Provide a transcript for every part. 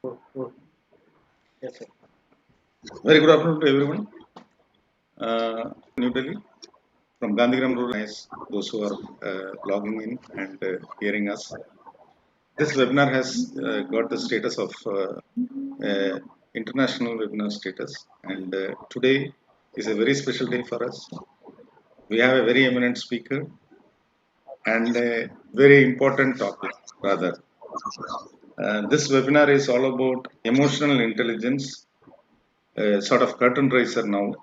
Yes, sir. Very good afternoon to everyone. New Delhi from Gandhigram Rural, nice those who are logging in and hearing us. This webinar has got the status of international webinar status, and today is a very special day for us. We have a very eminent speaker and a very important topic, rather. This webinar is all about emotional intelligence, sort of curtain raiser now.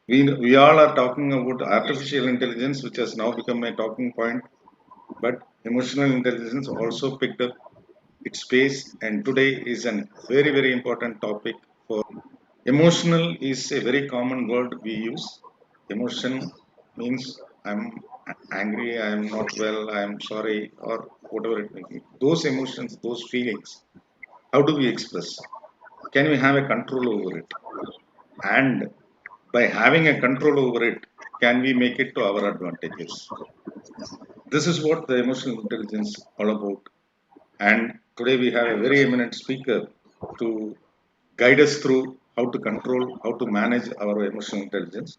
We all are talking about artificial intelligence, which has now become a talking point, but emotional intelligence also picked up its pace, and today is a very, very important topic. For emotional is a very common word we use. Emotion means I'm angry, I'm not well, I'm sorry, or whatever it may be. Those emotions, those feelings, how do we express? Can we have a control over it? And by having a control over it, can we make it to our advantages? This is what the emotional intelligence all about. And today we have a very eminent speaker to guide us through how to control, how to manage our emotional intelligence.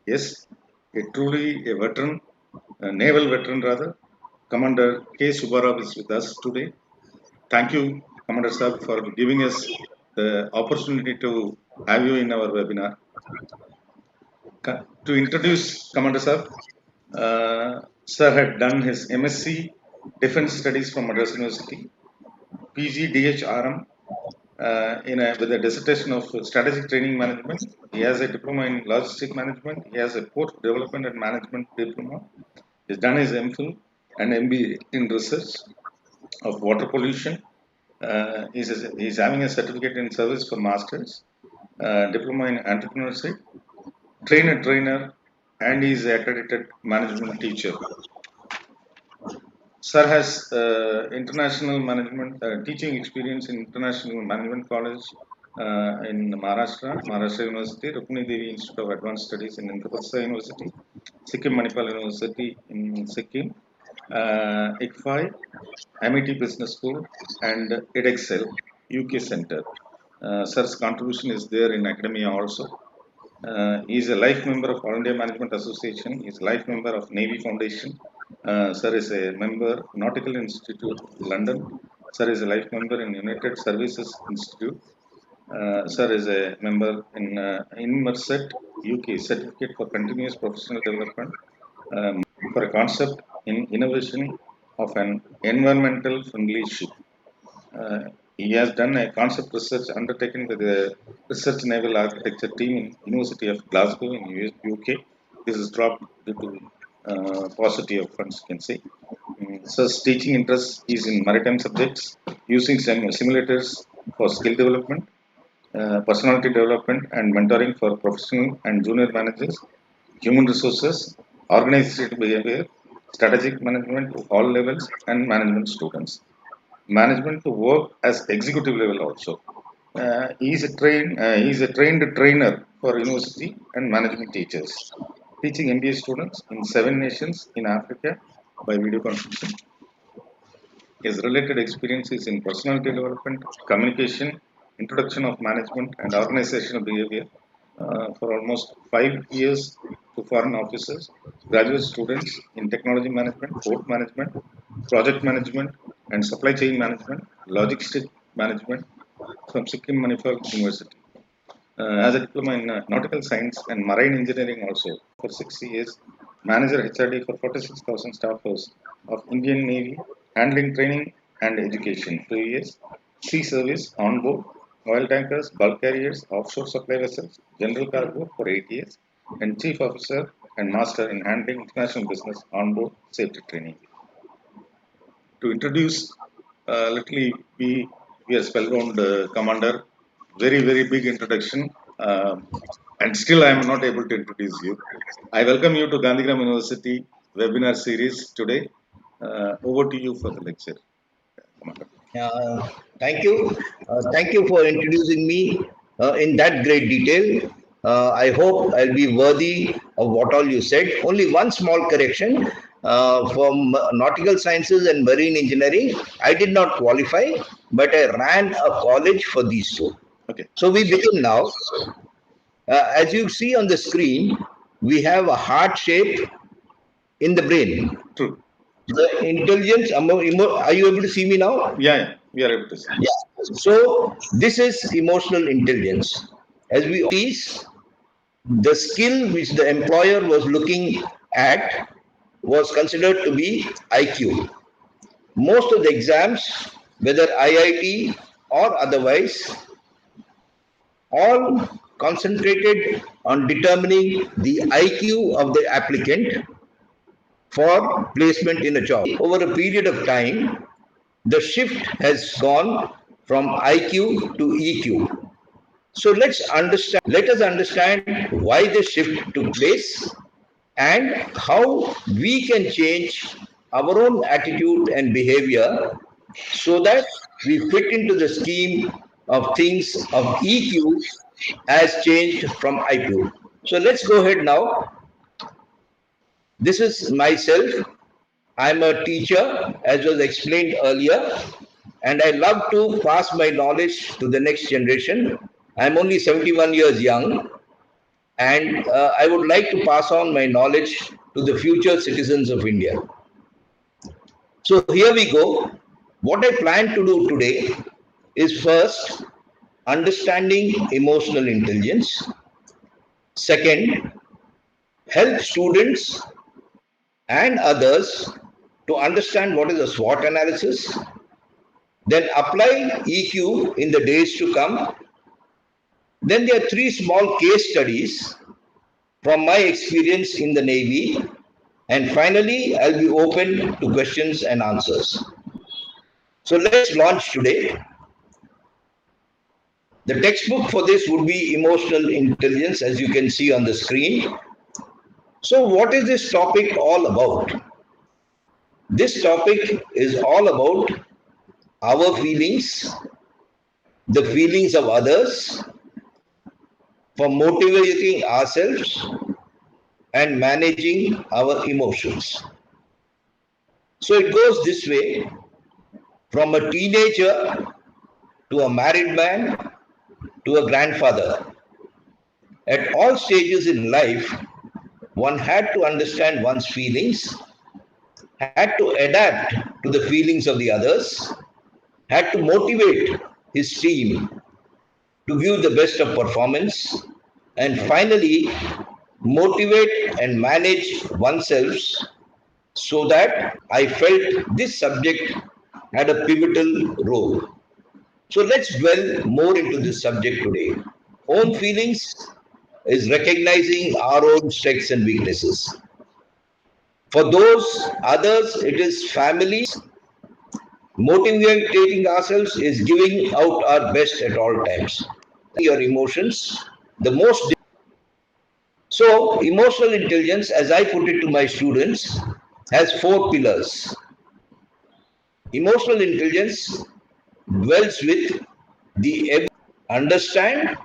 Yes, a truly a veteran, a naval veteran rather, Commander K. Subbarao is with us today. Thank you, Commander Sir, for giving us the opportunity to have you in our webinar. To introduce Commander Sir, Sir had done his MSc Defense Studies from Madras University, PG DHRM with a dissertation of Strategic Training Management. He has a diploma in Logistic Management. He has a Port Development and Management diploma. He's done his MPhil and MBA in Research of Water Pollution. He's having a certificate in Service for Masters, diploma in Entrepreneurship, trainer, and he's an accredited management teacher. Sir has international management teaching experience in International Management College in Maharashtra University, Rukmini Devi Institute of Advanced Studies in Indraprastha University, Sikkim Manipal University in Sikkim, ICFI, MIT Business School, and edXL UK Center. Sir's contribution is there in academia also. He is a life member of All India Management Association. He is a life member of Navy Foundation. Sir is a member Nautical Institute, London. Sir is a life member in United Services Institute. Sir is a member in INMERSET UK, Certificate for Continuous Professional Development, for a concept in innovation of an environmental friendly ship. He has done a concept research undertaken by the Research Naval Architecture team in University of Glasgow in UK. This is dropped due to paucity of funds, you can say. Such teaching interest is in maritime subjects, using simulators for skill development, personality development, and mentoring for professional and junior managers, human resources, organizational behavior, strategic management to all levels, and management students. Management to work as executive level also. He is a trained trainer for university and management teachers, teaching MBA students in 7 nations in Africa by video conferencing. His related experiences in personality development, communication, introduction of management, and organizational behavior for almost 5 years to foreign officers, graduate students in technology management, port management, project management, and supply chain management, logistic management from Sikkim Manipal University. As a diploma in nautical science and marine engineering also for 6 years, manager HRD for 46,000 staffers of Indian Navy, handling training and education 2 years, sea service on board, oil tankers, bulk carriers, offshore supply vessels, general cargo for 8 years, and chief officer and master in handling international business on board safety training. To introduce literally we are spellbound commander, very big introduction, and still I am not able to introduce you. I welcome you to Gandhigram University webinar series today. Over to you for the lecture, Commander. Thank you. Thank you for introducing me in that great detail. I hope I'll be worthy of what all you said. Only one small correction. From nautical sciences and marine engineering, I did not qualify, but I ran a college for these two. Okay. So we begin now. As you see on the screen, we have a heart shape in the brain. True. The intelligence, are you able to see me now? Yeah, we are able to see. Yeah. So this is emotional intelligence. As we see, the skill which the employer was looking at was considered to be IQ. Most of the exams, whether IIT or otherwise, all concentrated on determining the IQ of the applicant for placement in a job. Over a period of time, the shift has gone from IQ to EQ. So let us understand why this shift took place and how we can change our own attitude and behavior so that we fit into the scheme of things of EQ as changed from IQ. So let's go ahead now. This is myself. I'm a teacher, as was explained earlier, and I love to pass my knowledge to the next generation. I'm only 71 years young, and I would like to pass on my knowledge to the future citizens of India. So here we go. What I plan to do today is first understanding emotional intelligence. Second, help students and others to understand what is a SWOT analysis. Then apply EQ in the days to come. Then there are three small case studies from my experience in the Navy. And finally, I'll be open to questions and answers. So let's launch today. The textbook for this would be Emotional Intelligence, as you can see on the screen. So what is this topic all about? This topic is all about our feelings, the feelings of others, for motivating ourselves and managing our emotions. So it goes this way: from a teenager to a married man to a grandfather. At all stages in life, one had to understand one's feelings, had to adapt to the feelings of the others, had to motivate his team to give the best of performance, and finally motivate and manage oneself. So that I felt this subject had a pivotal role. So let's dwell more into this subject today. Own feelings is recognizing our own strengths and weaknesses. For those others, it is family. Motivating ourselves is giving out our best at all times. Your emotions, the most. So, emotional intelligence, as I put it to my students, has four pillars. Emotional intelligence dwells with the ability to understand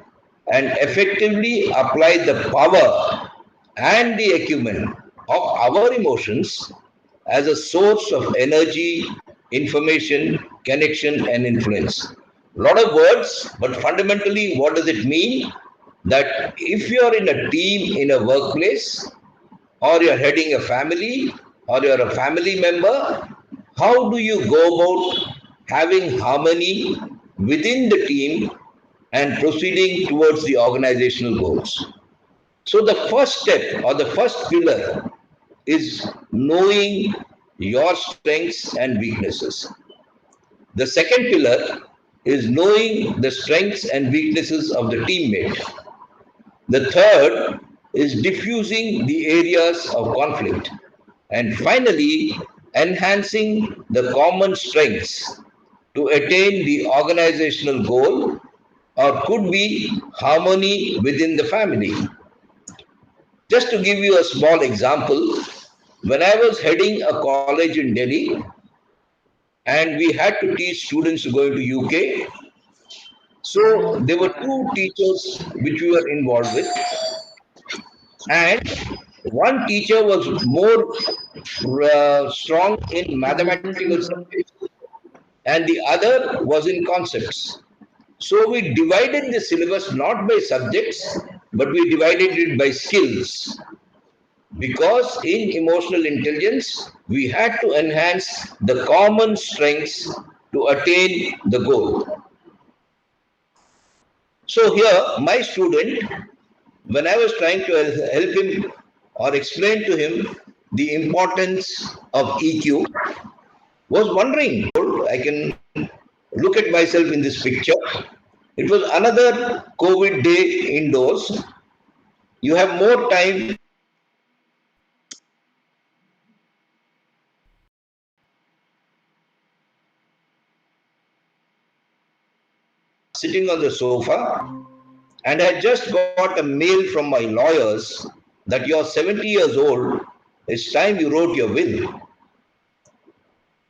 and effectively apply the power and the acumen of our emotions as a source of energy, information, connection, and influence. A lot of words, but fundamentally, what does it mean? That if you're in a team in a workplace, or you're heading a family, or you're a family member, how do you go about having harmony within the team and proceeding towards the organizational goals? So the first step or the first pillar is knowing your strengths and weaknesses. The second pillar is knowing the strengths and weaknesses of the teammate. The third is diffusing the areas of conflict. And finally, enhancing the common strengths to attain the organizational goal, or could be harmony within the family. Just to give you a small example, when I was heading a college in Delhi and we had to teach students going to UK, so there were two teachers which we were involved with, and one teacher was more strong in mathematical subjects, and the other was in concepts. So we divided the syllabus not by subjects, but we divided it by skills. Because in emotional intelligence, we had to enhance the common strengths to attain the goal. So here, my student, when I was trying to help him or explain to him the importance of EQ, was wondering, I can look at myself in this picture. It was another COVID day indoors. You have more time sitting on the sofa, and I just got a mail from my lawyers that you're 70 years old. It's time you wrote your will.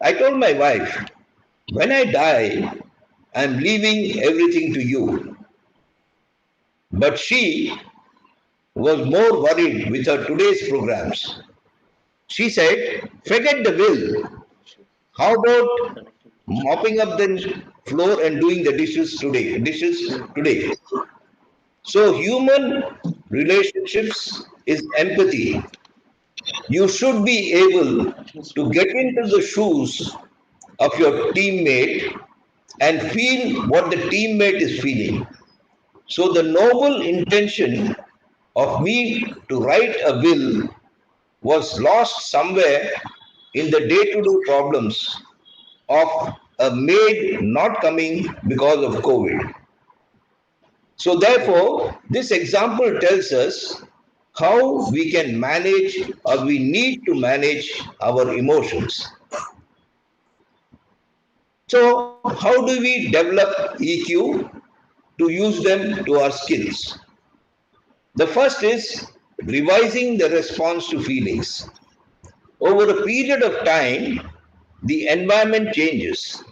I told my wife, when I die, I'm leaving everything to you. But she was more worried with her today's programs. She said, forget the will. How about mopping up the floor and doing the dishes today? So human relationships is empathy. You should be able to get into the shoes of your teammate and feel what the teammate is feeling. So the noble intention of me to write a will was lost somewhere in the day-to-day problems of a maid not coming because of COVID. So therefore, this example tells us how we can manage or we need to manage our emotions. So how do we develop EQ to use them to our skills? The first is revising the response to feelings. Over a period of time, the environment changes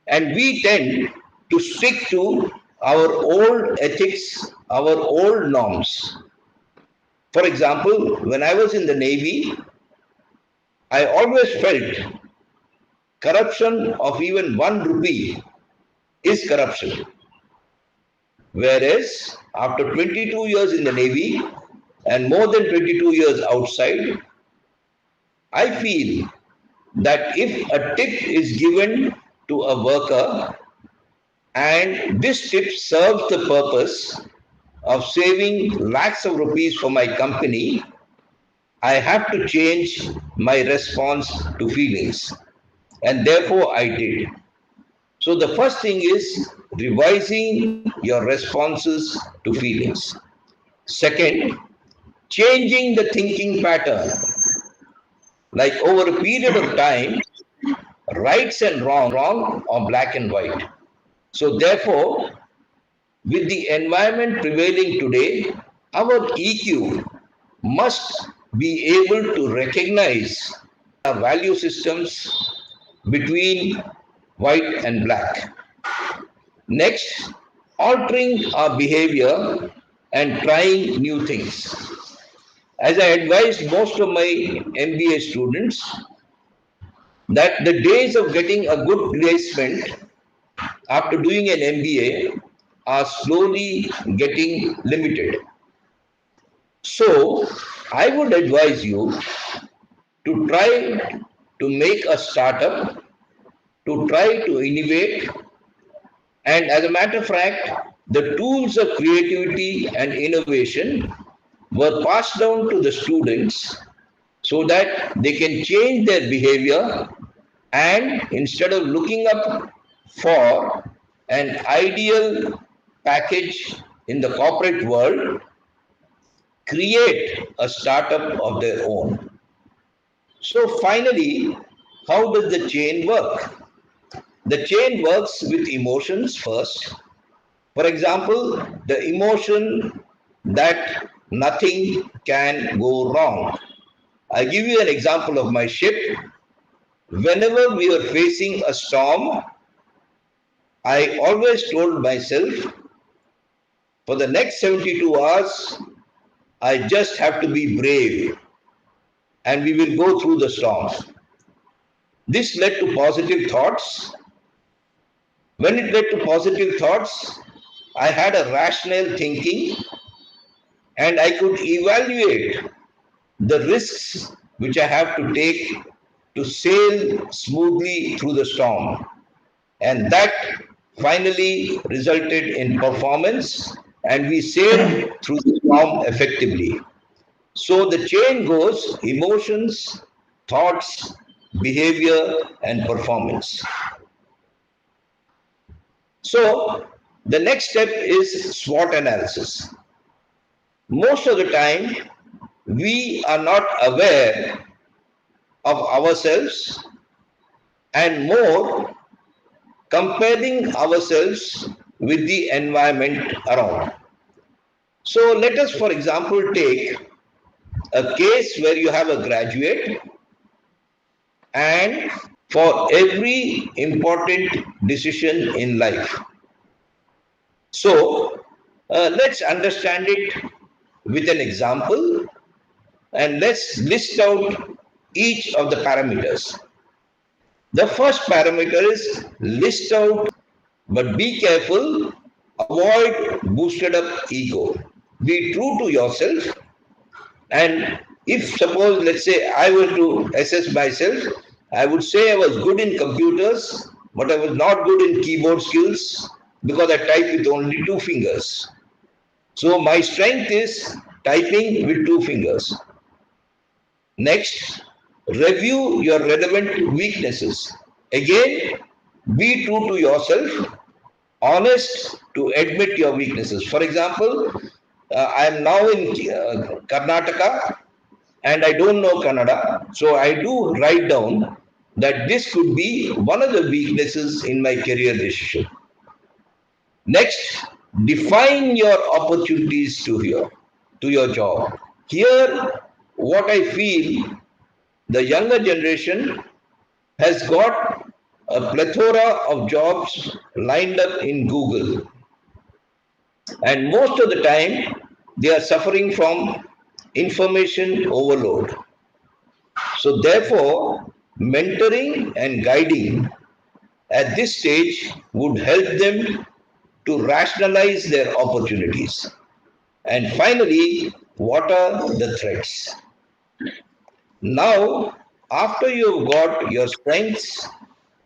and we tend to stick to our old ethics, our old norms. For example, when I was in the Navy, I always felt corruption of even 1 rupee is corruption. Whereas after 22 years in the Navy and more than 22 years outside, I feel that if a tip is given to a worker and this tip serves the purpose of saving lakhs of rupees for my company, I have to change my response to feelings. And therefore I did. So the first thing is revising your responses to feelings. Second, changing the thinking pattern. Like over a period of time, rights and wrong are black and white. So therefore, with the environment prevailing today, our EQ must be able to recognize our value systems between white and black. Next, altering our behavior and trying new things. As I advised most of my MBA students, that the days of getting a good placement after doing an MBA are slowly getting limited. So, I would advise you to try to make a startup, to try to innovate, and as a matter of fact, the tools of creativity and innovation were passed down to the students so that they can change their behavior and instead of looking up for an ideal package in the corporate world, create a startup of their own. So finally, how does the chain work? The chain works with emotions first. For example, the emotion that nothing can go wrong. I give you an example of my ship. Whenever we were facing a storm, I always told myself, for the next 72 hours, I just have to be brave and we will go through the storm. This led to positive thoughts When it led to positive thoughts, I had a rational thinking and I could evaluate the risks which I have to take to sail smoothly through the storm. And that finally resulted in performance, and we sailed through the storm effectively. So the chain goes emotions, thoughts, behavior, and performance. So the next step is SWOT analysis. Most of the time, we are not aware of ourselves and more comparing ourselves with the environment around. So let us, for example, take a case where you have a graduate, and for every important decision in life. So let's understand it with an example and let's list out each of the parameters. The first parameter is list out, but be careful, avoid boosted up ego. Be true to yourself, and if suppose, let's say, I were to assess myself, I would say I was good in computers, but I was not good in keyboard skills because I type with only two fingers. So my strength is typing with two fingers. Next, review your relevant weaknesses. Again, be true to yourself, honest to admit your weaknesses. For example, I am now in Karnataka and I don't know Kannada. So I do write down that this could be one of the weaknesses in my career decision. Next, define your opportunities to your job. Here, what I feel, the younger generation has got a plethora of jobs lined up in Google. And most of the time, they are suffering from information overload. So, therefore, mentoring and guiding at this stage would help them to rationalize their opportunities. And finally, what are the threats? Now, after you've got your strengths,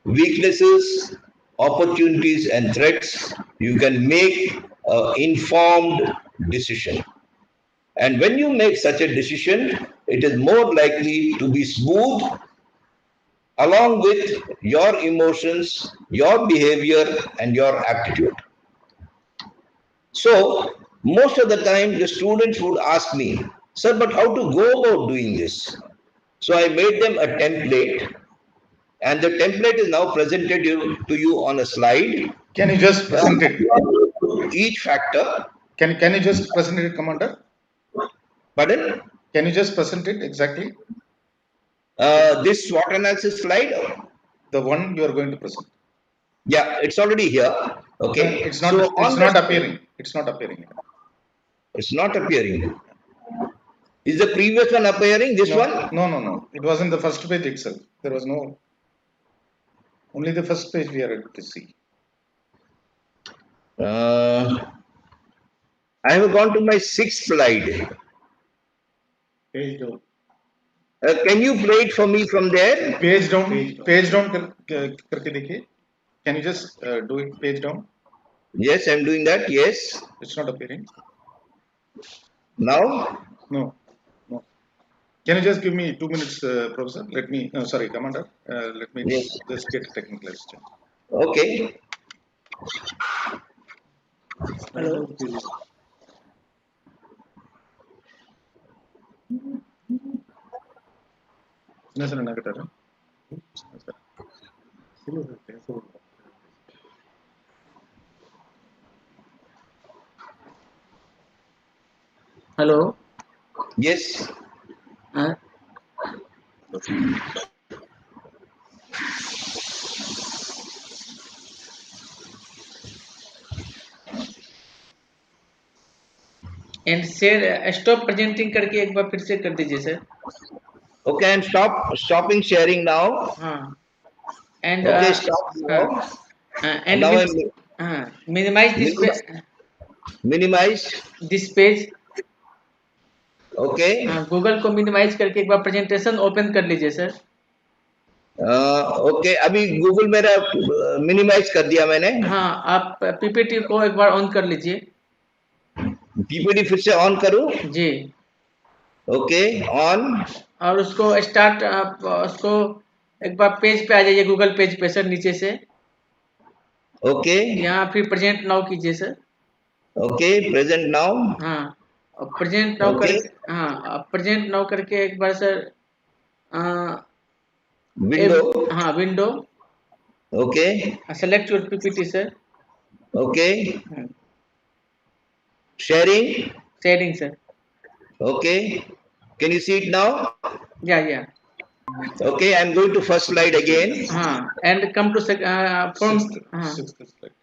weaknesses, opportunities, and threats, you can make an informed decision. And when you make such a decision, it is more likely to be smooth along with your emotions, your behavior, and your aptitude. So, most of the time, the students would ask me, sir, but how to go about doing this? So, I made them a template, and the template is now presented to you on a slide. Can you just present it? Each factor. Can you just present it, Commander? Pardon? Can you just present it exactly? This SWOT analysis slide? The one you are going to present. Yeah, it's already here. Okay. It's not. So it's not appearing. It's not appearing. It's not appearing. Is the previous one appearing? This one? No. It was in the first page itself. There was no. Only the first page we are able to see. I have gone to my sixth slide. Page down. Can you play it for me from there? Page down. Page down. करके देखिए. Can you just do it page down? Yes, I'm doing that. Yes. It's not appearing. Now? No. Can you just give me 2 minutes, Professor? Let me. Sorry, Commander. Let me just get a technical assistance. Okay. Hello. Hello. Yes. And share stop presenting करके एक बार फिर से कर दीजिए sir. Okay, I'm stopping sharing now. हाँ. And okay, stop now. and now I'm minimize minimized. this page. Okay. Google को minimise करके एक बार प्रेजेंटेशन ओपन कर लीजिए सर. ओके, अभी गूगल मेरा मिनिमाइज कर दिया मैंने. हाँ, आप पीपीटी को एक बार ऑन कर लीजिए. पीपीटी फिर से ऑन करूं? जी. Okay, on. और उसको स्टार्ट, आप उसको एक बार पेज पे आ जाइए, गूगल पेज पे सर, नीचे से. ओके. यहाँ फिर प्रेजेंट नाउ कीजिए सर. Okay, present now. हाँ, और प्रेजेंट नाउ Okay. करके, हाँ, प्रेजेंट नाउ करके एक बार सर विंडो. हाँ, window. Okay. Select your PPT sir. Okay. Sharing. Sharing sir. Okay. Can you see it now? या. Okay, I'm going to first slide again. हाँ, and come to from Sixth slide.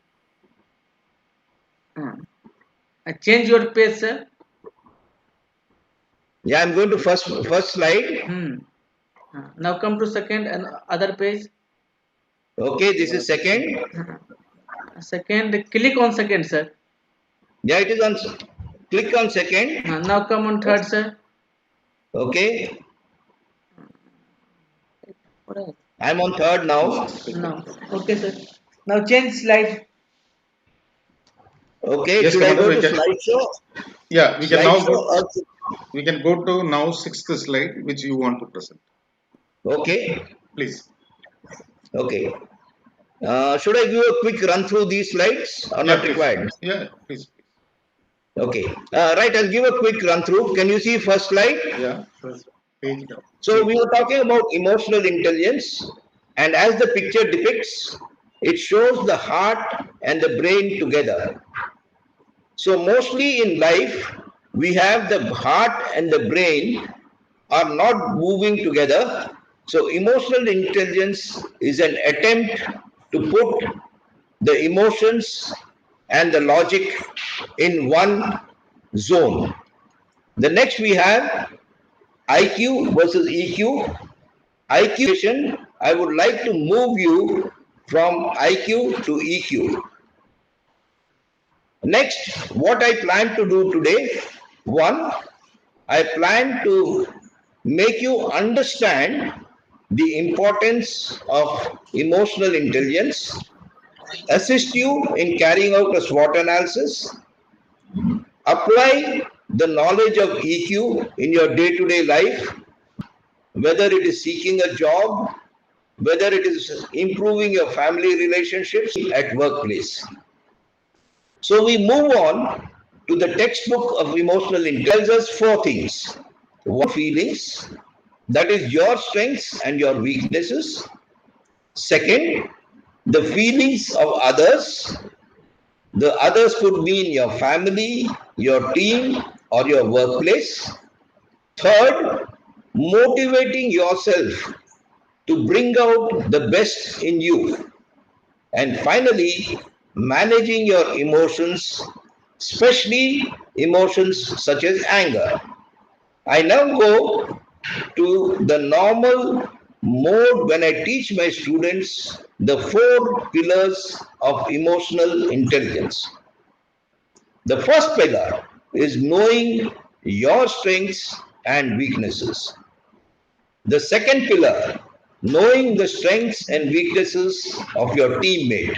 change your page sir. Yeah, I'm going to first slide. Now come to second and other page. Okay, this is second. Second, click on second sir. Yeah, it is on. Click on second. Now come on third sir. Okay. I'm on third now. No. Okay sir. Now change slide. Okay, Yes, should I Commander, go we to can- slideshow? Yeah, we can now go. Slideshow. We can go to now sixth slide, which you want to present. Okay. Please. Okay. Should I give a quick run through these slides or not please. required? Yeah, please. Okay. Right, I'll give a quick run through. Can you see first slide? Yeah, first page down. So we were talking about emotional intelligence, and as the picture depicts, it shows the heart and the brain together. So mostly in life, we have the heart and the brain are not moving together. So emotional intelligence is an attempt to put the emotions and the logic in one zone. The next we have IQ versus EQ. IQ, I would like to move you from IQ to EQ. Next, what I plan to do today, one, I plan to make you understand the importance of emotional intelligence, assist you in carrying out a SWOT analysis, apply the knowledge of EQ in your day-to-day life, whether it is seeking a job, whether it is improving your family relationships at workplace. So we move on to the textbook of emotional intelligence. Tells us four things. One, feelings, that is your strengths and your weaknesses. Second, the feelings of others. The others could mean your family, your team, or your workplace. Third, motivating yourself to bring out the best in you. And finally, managing your emotions, especially emotions such as anger. I now go to the normal mode when I teach my students the four pillars of emotional intelligence. The first pillar is knowing your strengths and weaknesses. The second pillar, knowing the strengths and weaknesses of your teammate.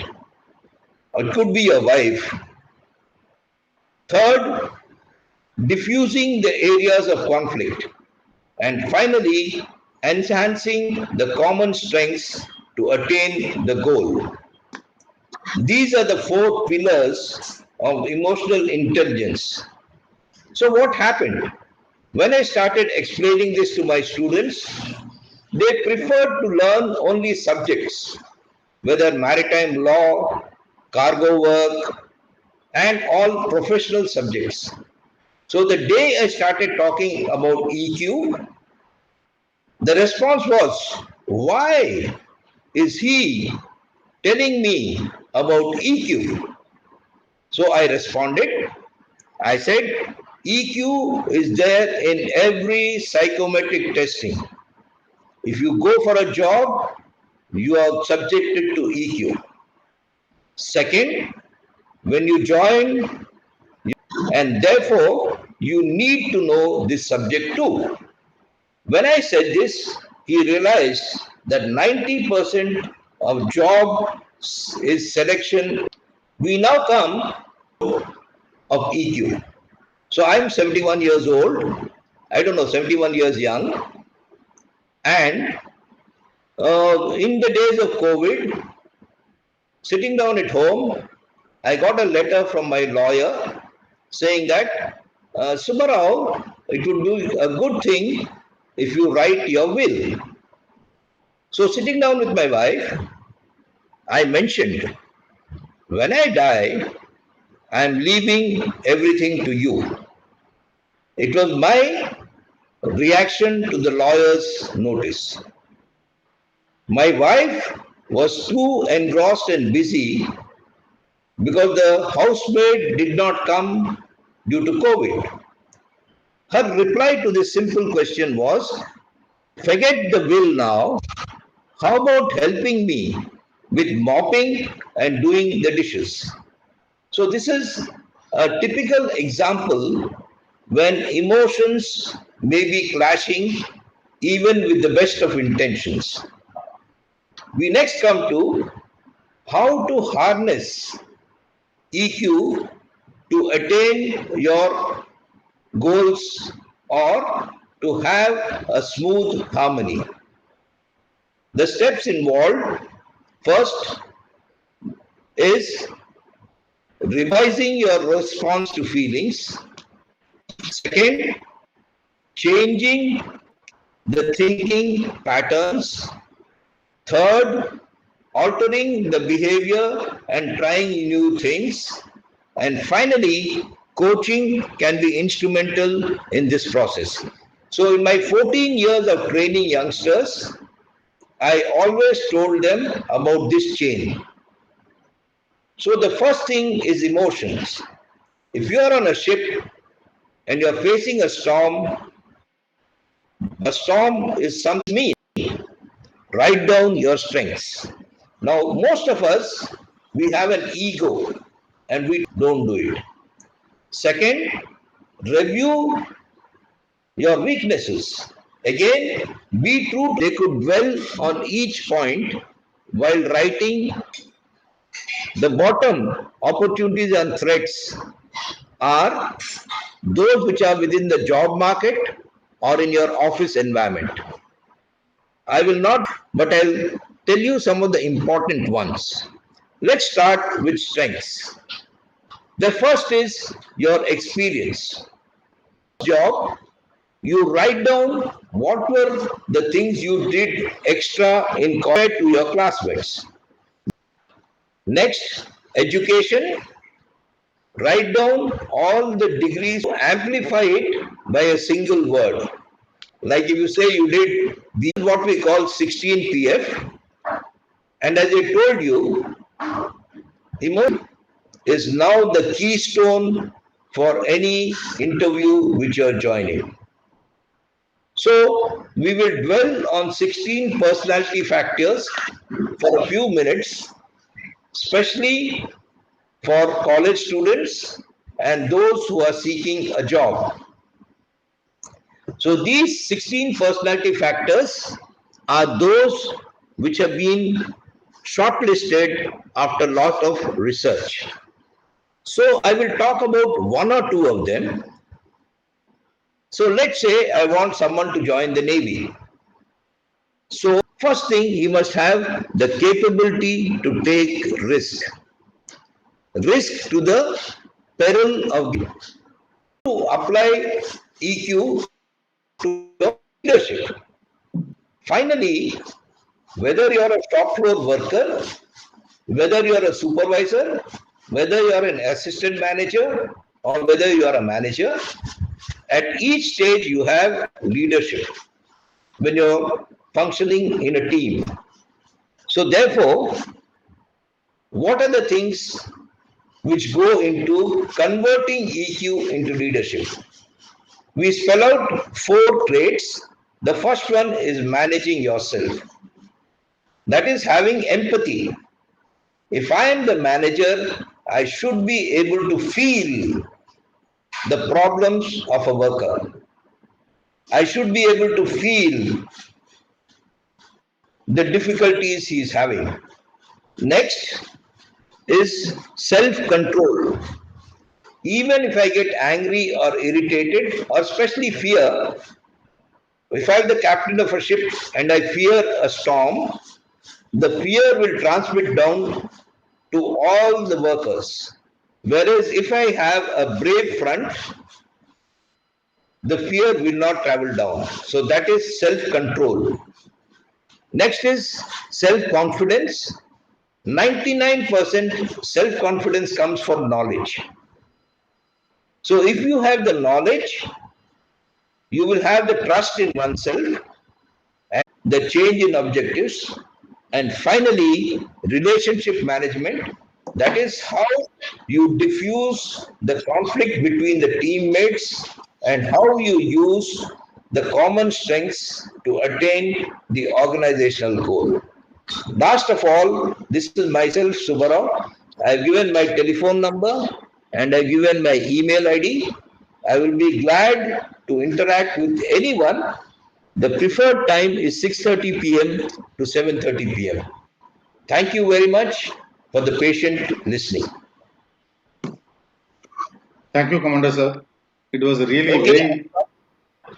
It could be your wife. Third, diffusing the areas of conflict. And finally, enhancing the common strengths to attain the goal. These are the four pillars of emotional intelligence. So what happened? When I started explaining this to my students, they preferred to learn only subjects, whether maritime law, cargo work, and all professional subjects. So the day I started talking about EQ, the response was, why is he telling me about EQ? So I responded, I said, EQ is there in every psychometric testing. If you go for a job, you are subjected to EQ. Second, when you join, and therefore you need to know this subject too. When I said this, he realized that 90% of job is selection. We now come of EQ. So I'm 71 years old. I don't know, 71 years young. And in the days of COVID, sitting down at home, I got a letter from my lawyer saying that, Subbarao, it would be a good thing if you write your will. So, sitting down with my wife, I mentioned, when I die, I am leaving everything to you. It was my reaction to the lawyer's notice. My wife was too engrossed and busy because the housemaid did not come due to COVID. Her reply to this simple question was, forget the will now. How about helping me with mopping and doing the dishes? So, this is a typical example when emotions may be clashing even with the best of intentions. We next come to how to harness EQ to attain your goals or to have a smooth harmony. The steps involved first is revising your response to feelings. Second, changing the thinking patterns. Third, altering the behavior and trying new things. And finally, coaching can be instrumental in this process. So, in my 14 years of training youngsters, I always told them about this chain. So, the first thing is emotions. If you are on a ship and you are facing a storm is something mean. Write down your strengths. Now, most of us, we have an ego and we don't do it. Second, review your weaknesses. Again, be true. They could dwell on each point while writing. The bottom opportunities and threats are those which are within the job market or in your office environment. I will not, but I'll tell you some of the important ones. Let's start with strengths. The first is your experience. Job, you write down what were the things you did extra in compared to your classmates. Next, education. Write down all the degrees, amplify it by a single word. Like if you say you did, this is what we call 16 PF. And as I told you, emotion is now the keystone for any interview which you are joining. So we will dwell on 16 personality factors for a few minutes, especially for college students and those who are seeking a job. So these 16 personality factors are those which have been shortlisted after a lot of research. So I will talk about one or two of them. So let's say I want someone to join the Navy. So first thing, he must have the capability to take risk. Risk to the peril of to apply EQ to leadership. Finally, whether you are a shop floor worker, whether you are a supervisor, whether you are an assistant manager, or whether you are a manager, at each stage you have leadership when you're functioning in a team. So therefore, what are the things which go into converting EQ into leadership? We spell out 4 traits. The first one is managing yourself. That is having empathy. if I am the manager, I should be able to feel the problems of a worker. I should be able to feel the difficulties he is having. Next is self-control. Even if I get angry or irritated or especially fear, if I am the captain of a ship and I fear a storm, the fear will transmit down to all the workers. Whereas if I have a brave front, the fear will not travel down. So that is self-control. Next is self-confidence. 99% self-confidence comes from knowledge. So if you have the knowledge, you will have the trust in oneself and the change in objectives. And finally, relationship management. That is how you diffuse the conflict between the teammates and how you use the common strengths to attain the organizational goal. Last of all, this is myself, Subbarao. I've given my telephone number and I've given my email ID. I will be glad to interact with anyone. The preferred time is 6:30 p.m. to 7:30 p.m. Thank you very much for the patient listening. Thank you, Commander sir. It was really Okay.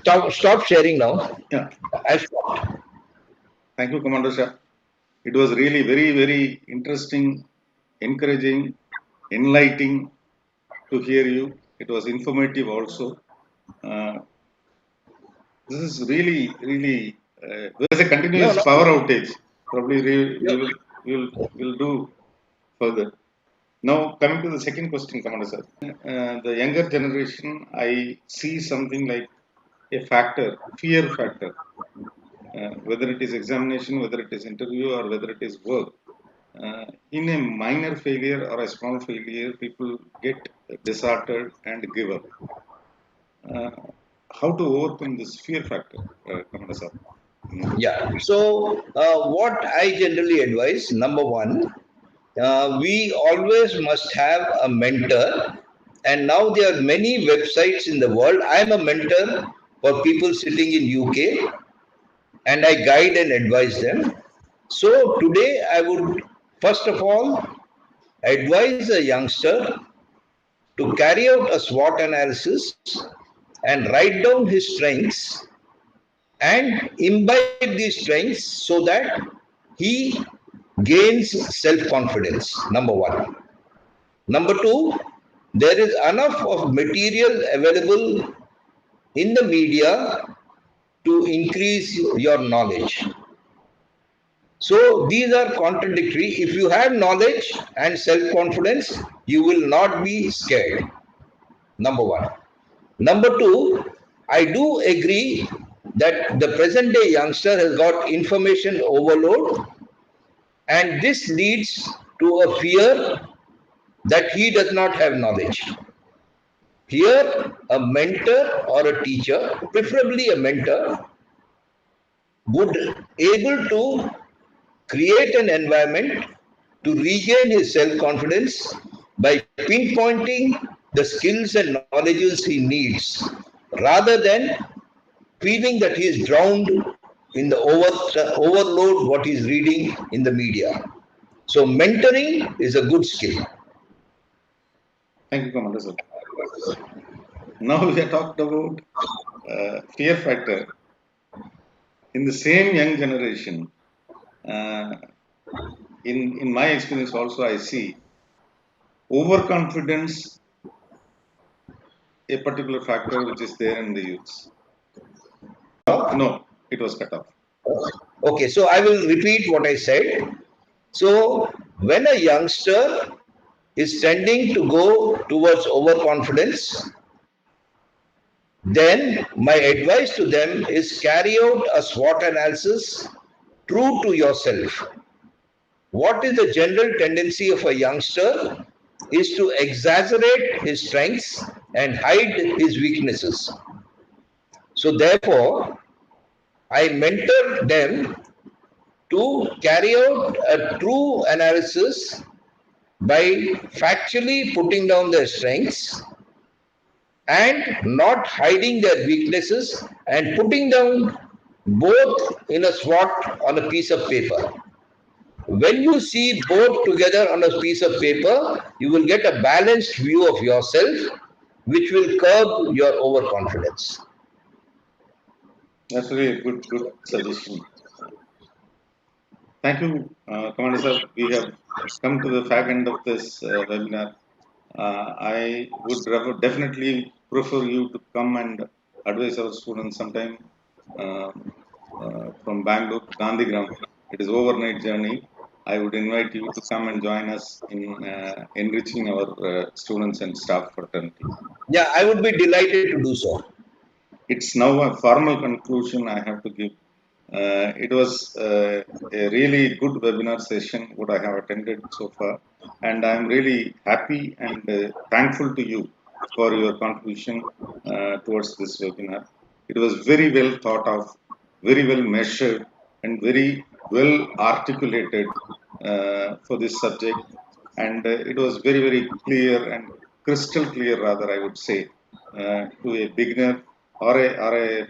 very. Stop sharing now. Yeah. I've stopped. Thank you, Commander sir. It was really very, very interesting, encouraging, enlightening to hear you. It was informative also. This is really, really. There's a continuous power outage. Probably we will do further. Now, coming to the second question, Commander sir. The younger generation, I see something like a factor, fear factor. Whether it is examination, whether it is interview, or whether it is work. In a minor failure or a small failure, people get disheartened and give up. How to overcome this fear factor, Commander sir? Yeah. So, what I generally advise, number one, we always must have a mentor. And now there are many websites in the world. I am a mentor for people sitting in UK and I guide and advise them. So today I would first of all advise a youngster to carry out a SWOT analysis and write down his strengths and imbibe these strengths so that he gains self-confidence, number one. Number two, there is enough of material available in the media to increase your knowledge. So these are contradictory. If you have knowledge and self-confidence, you will not be scared. Number one. Number two, I do agree that the present day youngster has got information overload and this leads to a fear that he does not have knowledge. Here, a mentor or a teacher, preferably a mentor, would able to create an environment to regain his self-confidence by pinpointing the skills and knowledges he needs rather than feeling that he is drowned in the overload what he is reading in the media. So mentoring is a good skill. Thank you, Commander sir. Now we have talked about fear factor. In the same young generation, in my experience also, I see overconfidence, a particular factor which is there in the youths. No, it was cut off. Okay, so I will repeat what I said. So when a youngster is tending to go towards overconfidence, then my advice to them is carry out a SWOT analysis true to yourself. What is the general tendency of a youngster is to exaggerate his strengths and hide his weaknesses. So therefore, I mentor them to carry out a true analysis by factually putting down their strengths and not hiding their weaknesses and putting down both in a SWOT on a piece of paper. When you see both together on a piece of paper, you will get a balanced view of yourself, which will curb your overconfidence. That's really a good suggestion. Thank you, Commander sir. We have come to the fag end of this webinar. I would definitely prefer you to come and advise our students sometime uh, from Bangalore to Gandhigram. It is overnight journey. I would invite you to come and join us in enriching our students and staff fraternity. Yeah, I would be delighted to do so. It's now a formal conclusion I have to give. It was a really good webinar session what I have attended so far, and I'm really happy and thankful to you for your contribution towards this webinar. It was very well thought of, very well measured, and very well articulated for this subject, and it was very clear and crystal clear, rather I would say, to a beginner or a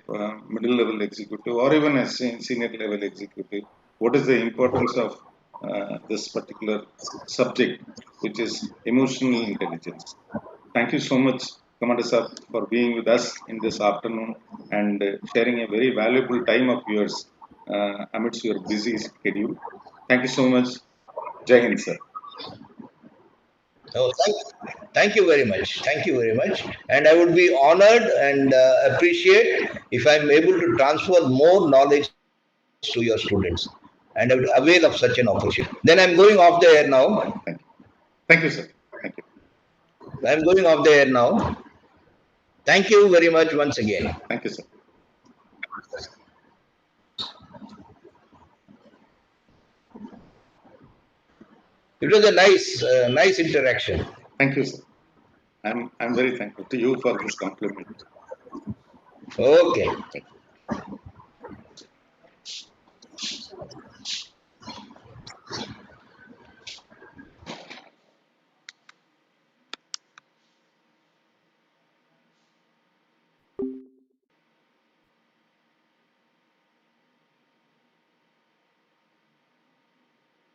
middle level executive or even a senior level executive, what is the importance of this particular subject, which is emotional intelligence. Thank you so much, Commander Sir, for being with us in this afternoon and sharing a very valuable time of yours amidst your busy schedule. Thank you so much. Jai Hind, sir. Oh, thank you very much. Thank you very much. And I would be honored and appreciate if I'm able to transfer more knowledge to your students. And I would avail of such an opportunity. Then I'm going off the air now. Thank you. Thank you, sir. Thank you. I'm going off the air now. Thank you very much once again. Thank you, sir. It was a nice interaction. Thank you, sir. I'm very thankful to you for this compliment. Okay.